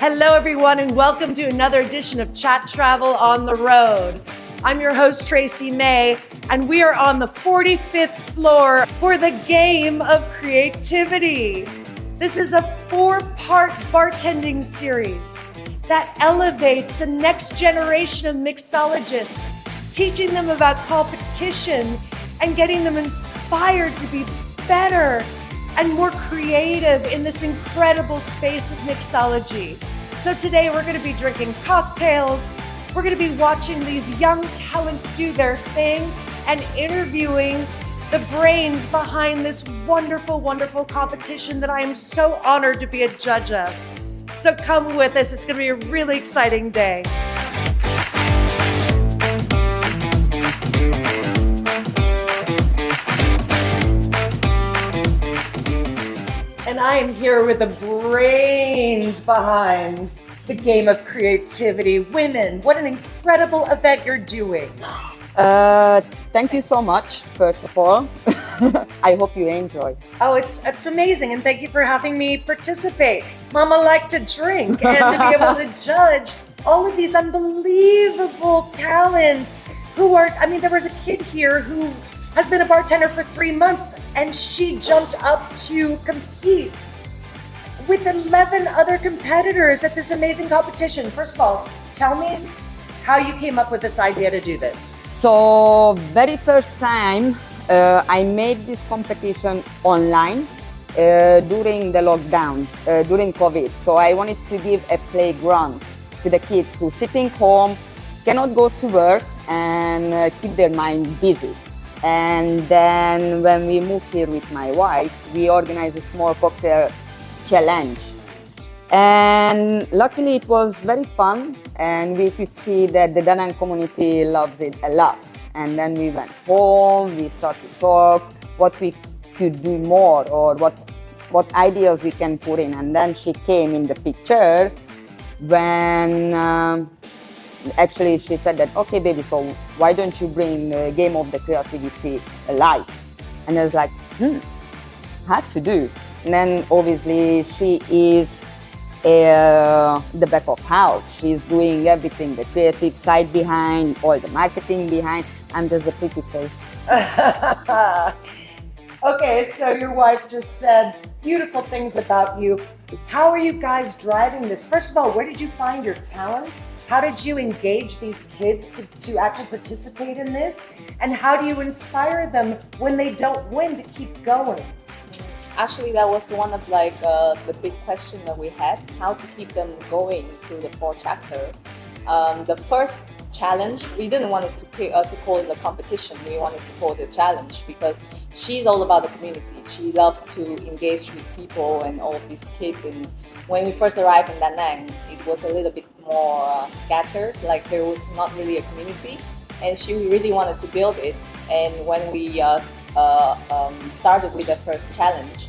Hello, everyone, and welcome to another edition of Chat.Travel on the road. I'm your host, Tracy May, and we are on the 45th floor for the game of creativity. This is a 4-part bartending series that elevates the next generation of mixologists, teaching them about competition and getting them inspired to be better and more creative in this incredible space of mixology. So today we're going to be drinking cocktails, we're going to be watching these young talents do their thing and interviewing the brains behind this wonderful, wonderful competition that I am so honored to be a judge of. So come with us, it's going to be a really exciting day. And I am here with the brains behind the game of creativity. Women, what an incredible event you're doing. Thank you so much, first of all. I hope you enjoy. Oh, it's amazing, and thank you for having me participate. Mama liked to drink and to be able to judge all of these unbelievable talents who are, there was a kid here who has been a bartender for 3 months, and she jumped up to compete with 11 other competitors at this amazing competition. First of all, tell me how you came up with this idea to do this. So, very first time I made this competition online during the lockdown, during COVID. So I wanted to give a playground to the kids who sitting home, cannot go to work and keep their mind busy. And then when we moved here with my wife, we organized a small cocktail challenge. And luckily it was very fun, and we could see that the Da Nang community loves it a lot. And then we went home, we started to talk what we could do more or what ideas we can put in. And then she came in the picture when actually she said that, okay baby, so why don't you bring the game of the creativity alive? And I was like, had to do. And then obviously she is the back of house. She's doing everything, the creative side behind, all the marketing behind. I'm just a pretty face. Okay, so your wife just said beautiful things about you. How are you guys driving this? First of all, where did you find your talent? How did you engage these kids to actually participate in this? And how do you inspire them when they don't win to keep going? Actually, that was one of the big question that we had, how to keep them going through the 4 chapter. The first challenge, we didn't want it to call it a competition, we wanted to call it a challenge because she's all about the community. She loves to engage with people and all of these kids. And when we first arrived in Da Nang, it was a little bit more scattered, like there was not really a community, and she really wanted to build it. And when we started with the first challenge,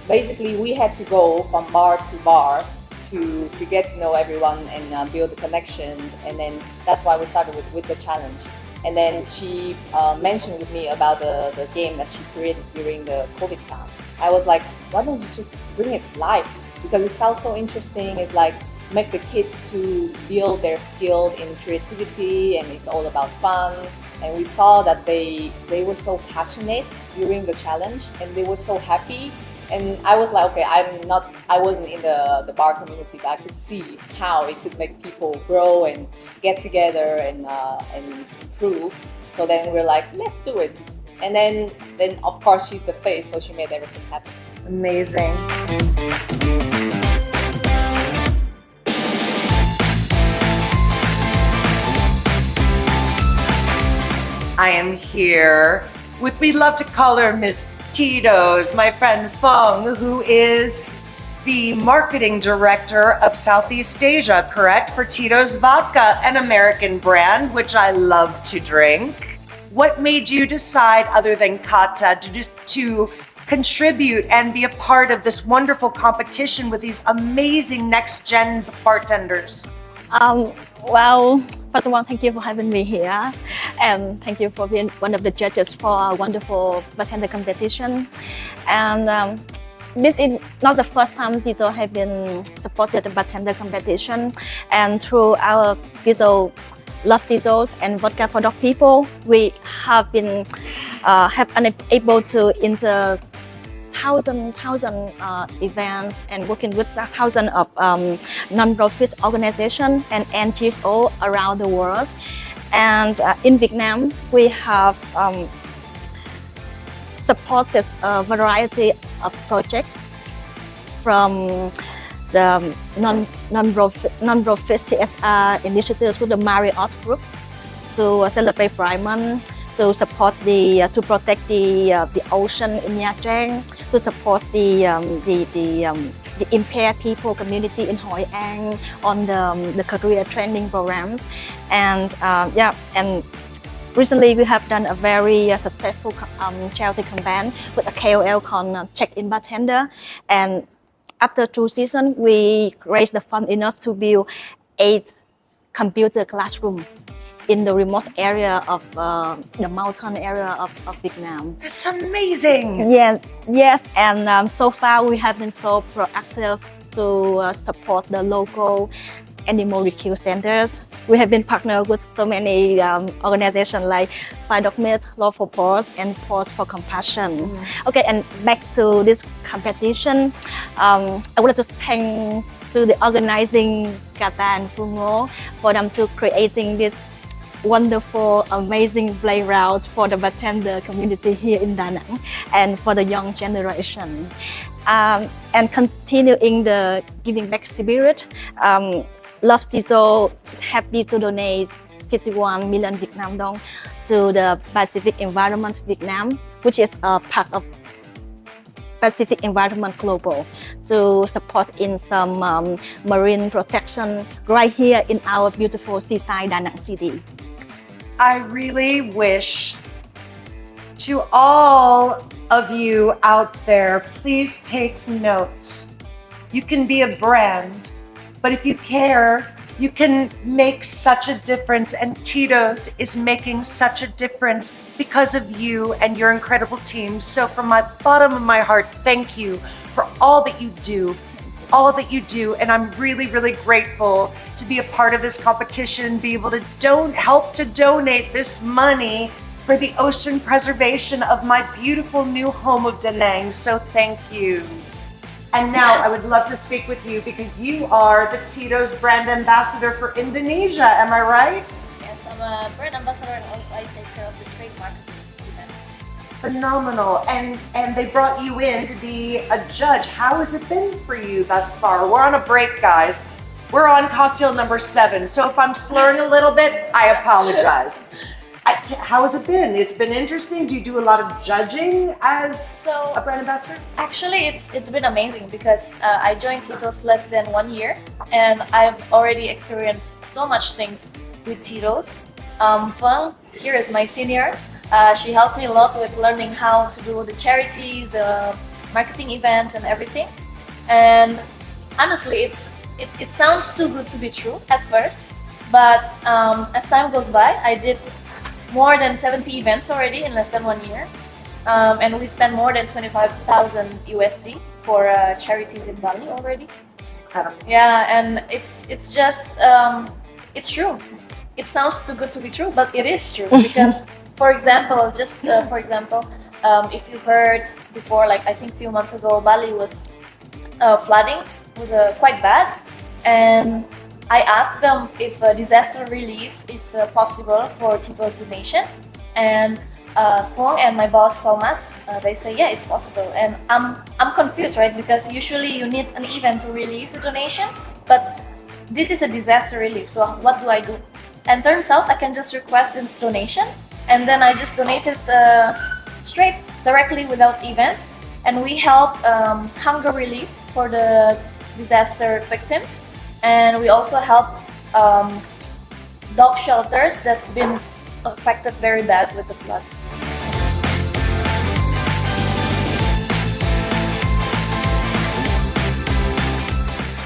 basically we had to go from bar to bar to get to know everyone and build a connection, and then that's why we started with the challenge. And then she mentioned with me about the game that she created during the COVID time. I was like, why don't you just bring it live? Because it sounds so interesting. It's like make the kids to build their skill in creativity, and it's all about fun. And we saw that they were so passionate during the challenge, and they were so happy. And I was like, okay, I wasn't in the bar community, but I could see how it could make people grow and get together and improve. So then we're like, let's do it. And then of course she's the face, so she made everything happen. Amazing. I am here with, we love to call her Miss Tito's, my friend Feng, who is the marketing director of Southeast Asia, correct? For Tito's Vodka, an American brand, which I love to drink. What made you decide, other than kata, to contribute and be a part of this wonderful competition with these amazing next-gen bartenders? Well, first of all, thank you for having me here, and thank you for being one of the judges for a wonderful bartender competition. And this is not the first time Tito have been supported the bartender competition, and through our Tito Love Titos and Vodka for Dog People, we have been able to enter thousand events and working with thousands of non-profit organizations and NGOs around the world. And in Vietnam, we have supported a variety of projects from the non-profit CSR initiatives with the Marriott Group to celebrate Pride Month, to support to protect the ocean in Nha Trang, to support the impaired people community in Hoi An on the career training programs, and and recently we have done a very successful charity campaign with a KOL called Check-in Bartender, and after 2 seasons we raised the fund enough to build 8 computer classrooms in the remote area of the mountain area of Vietnam. That's amazing. Yes, and so far we have been so proactive to support the local animal rescue centers. We have been partnered with so many organizations like Fight Dog Meat, Law for Paws, and Paws for Compassion. Okay, and back to this competition, I would like to thank to the organizing Kata and Fungo for them to creating this wonderful, amazing playground for the bartender community here in Da Nang and for the young generation. And continuing the giving back spirit, Love Tito is happy to donate 51 million Vietnam dong to the Pacific Environment Vietnam, which is a part of Pacific Environment Global, to support in some marine protection right here in our beautiful seaside Da Nang City. I really wish to all of you out there, please take note. You can be a brand, but if you care, you can make such a difference, and Tito's is making such a difference because of you and your incredible team. So from my bottom of my heart, thank you for all that you do, and I'm really, really grateful to be a part of this competition, be able to help to donate this money for the ocean preservation of my beautiful new home of Da Nang. So thank you. And now I would love to speak with you because you are the Tito's brand ambassador for Indonesia, am I right? Yes, I'm a brand ambassador and also I take care of the trademark events. Phenomenal. And they brought you in to be a judge. How has it been for you thus far? We're on a break, guys. We're on cocktail number 7. So if I'm slurring a little bit, I apologize. How has it been? It's been interesting. Do you do a lot of judging as a brand ambassador? Actually, it's been amazing because I joined Tito's less than 1 year and I've already experienced so much things with Tito's. Feng here is my senior. She helped me a lot with learning how to do the charity, the marketing events and everything. And honestly, it sounds too good to be true at first, but as time goes by, I did more than 70 events already in less than 1 year. And we spent more than 25,000 USD for charities in Bali already. Yeah, and it's just, it's true. It sounds too good to be true, but it is true because, for example, if you heard before, like I think a few months ago, Bali was flooding, was quite bad. And I asked them if disaster relief is possible for Tito's donation, and Fong and my boss Thomas, they say yeah, it's possible. And I'm confused, right? Because usually you need an event to release a donation, but this is a disaster relief. So what do I do? And turns out I can just request a donation, and then I just donated straight directly without event, and we help hunger relief for the disaster victims. And we also help dog shelters that's been affected very bad with the flood.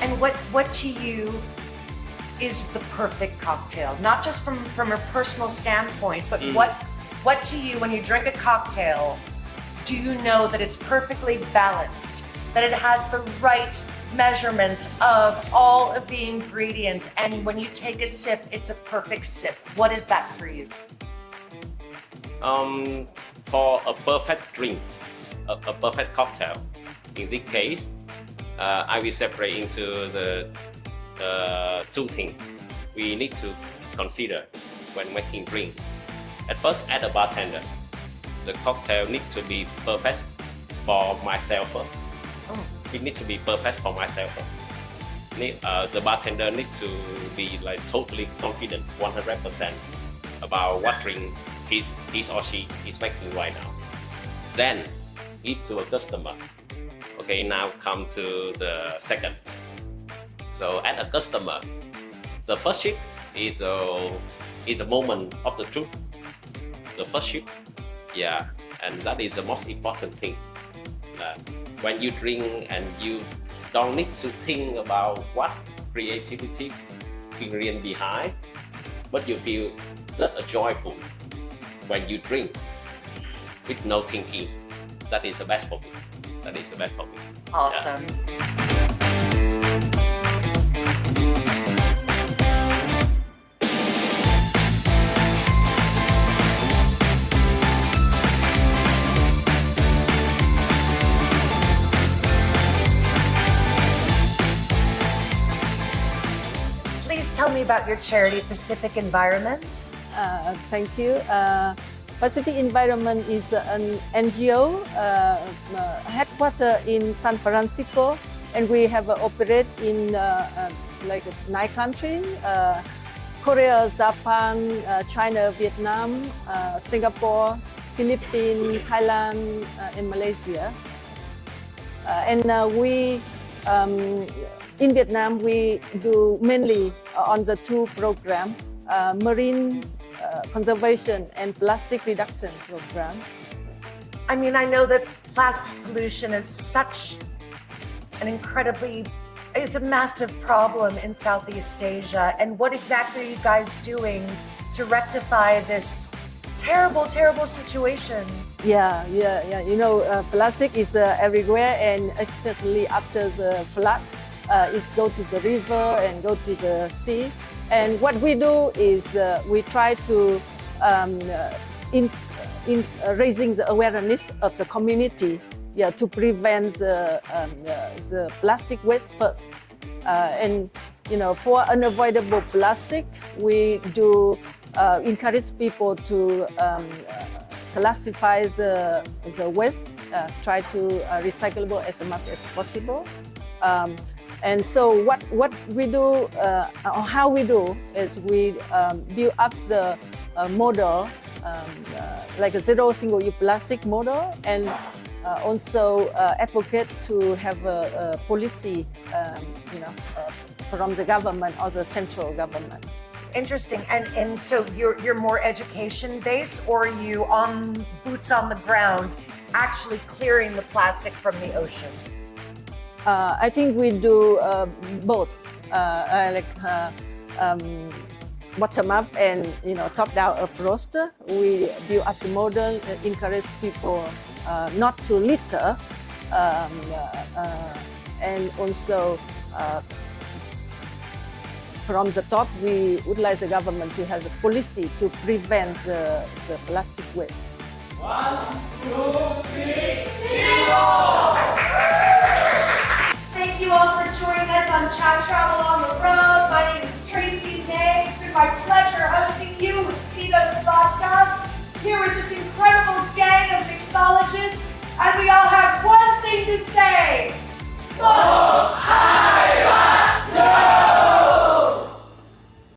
And what to you is the perfect cocktail? Not just from a personal standpoint, but what to you when you drink a cocktail, do you know that it's perfectly balanced that it has the right measurements of all of the ingredients, and when you take a sip, it's a perfect sip. What is that for you? For a perfect drink, a perfect cocktail, in this case, I will separate into the two things we need to consider when making drink. At first, as a bartender, the cocktail needs to be perfect for myself first. It needs to be perfect for myself first. The bartender needs to be like totally confident, 100% about what drink he or she is making right now. Then give to a customer. Okay, now come to the second. So as a customer, the first sip is a moment of the truth. The first sip, yeah, and that is the most important thing. When you drink and you don't need to think about what creativity ingredient behind, but you feel such a joyful when you drink with no thinking. That is the best for me. That is the best for me. Awesome. Please tell me about your charity, Pacific Environment. Thank you. Pacific Environment is an NGO headquartered in San Francisco, and we have operate in like 9 countries: Korea, Japan, China, Vietnam, Singapore, Philippines, Thailand, and Malaysia. And we in Vietnam, we do mainly on the 2 programs, marine conservation and plastic reduction program. I mean, I know that plastic pollution is such an it's a massive problem in Southeast Asia. And what exactly are you guys doing to rectify this terrible, terrible situation? Yeah. You know, plastic is everywhere, and especially after the flood, it's go to the river and go to the sea. And what we do is we try to raising the awareness of the community, to prevent the plastic waste first. And you know, for unavoidable plastic, we do encourage people to classify the waste, try to recyclable as much as possible. And so what we do, or how we do, is we build up the model, like a zero single-use plastic model, and also advocate to have a policy, from the government or the central government. Interesting. And so you're more education based, or are you on boots on the ground actually clearing the plastic from the ocean? I think we do both, bottom up and top down approach. We build up the model, encourage people not to litter, and also from the top, we would like the government to have a policy to prevent the plastic waste. 1, 2, 3, Tito! Thank you all for joining us on Chat.Travel on the road. My name is Tracy May. It's been my pleasure hosting you with Tito's Vodka, here with this incredible gang of mixologists, and we all have one thing to say.